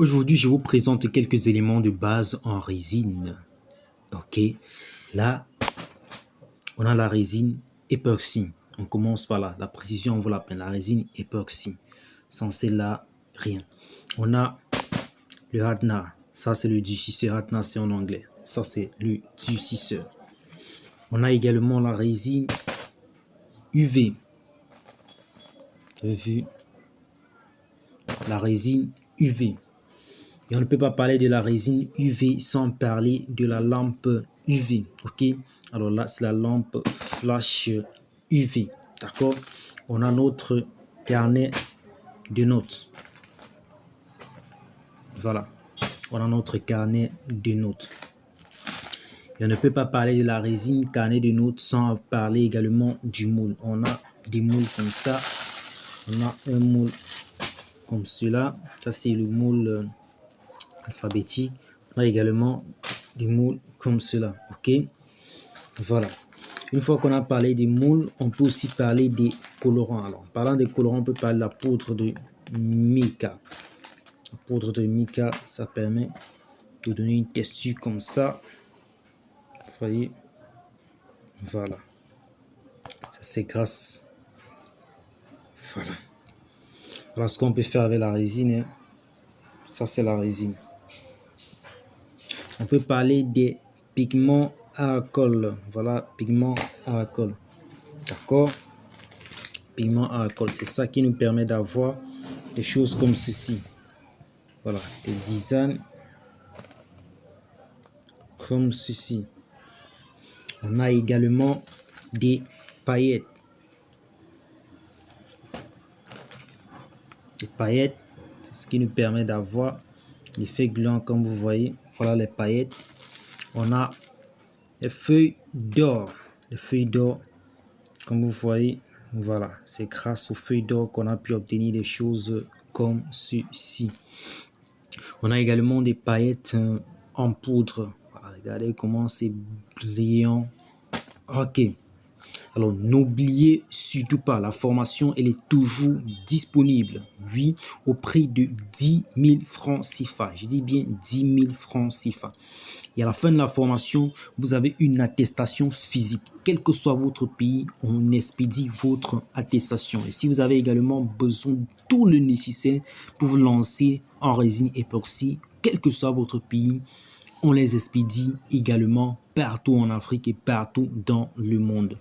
Aujourd'hui, je vous présente quelques éléments de base en résine. Ok, là, on a la résine époxy. On commence par là. La précision vaut la peine. La résine époxy. Sans celle-là, rien. On a le hardener. Ça, c'est le durcisseur. Hardener, c'est en anglais. Ça, c'est le durcisseur. On a également la résine UV. Vous avez vu? La résine UV. Et on ne peut pas parler de la résine UV sans parler de la lampe UV. Ok, alors là, c'est la lampe flash UV. D'accord, on a notre carnet de notes. Voilà, on a notre carnet de notes. Et on ne peut pas parler de la résine carnet de notes sans parler également du moule. On a des moules comme ça. On a un moule comme cela. Ça, c'est le moule alphabétique. On a également des moules comme cela. Ok, voilà. Une fois qu'on a parlé des moules, on peut aussi parler des colorants. Alors, en parlant des colorants, on peut parler de la poudre de mica. La poudre de mica, ça permet de donner une texture comme ça. Vous voyez, voilà. Ça, c'est grâce. Voilà. Voilà ce qu'on peut faire avec la résine. Ça, c'est la résine. On peut parler des pigments à alcool. Voilà, pigments à alcool. D'accord? Pigments à alcool, c'est ça qui nous permet d'avoir des choses comme ceci. Voilà, des designs comme ceci. On a également des paillettes. Les paillettes, c'est ce qui nous permet d'avoir l'effet gland comme vous voyez. Voilà les paillettes. On a les feuilles d'or. Les feuilles d'or, comme vous voyez, voilà. C'est grâce aux feuilles d'or qu'on a pu obtenir des choses comme ceci. On a également des paillettes en poudre. Voilà, regardez comment c'est brillant. Ok. Alors, n'oubliez surtout pas, la formation, elle est toujours disponible. Oui, au prix de 10 000 francs CFA. Je dis bien 10 000 francs CFA. Et à la fin de la formation, vous avez une attestation physique. Quel que soit votre pays, on expédie votre attestation. Et si vous avez également besoin de tout le nécessaire pour vous lancer en résine époxy, quel que soit votre pays, on les expédie également partout en Afrique et partout dans le monde.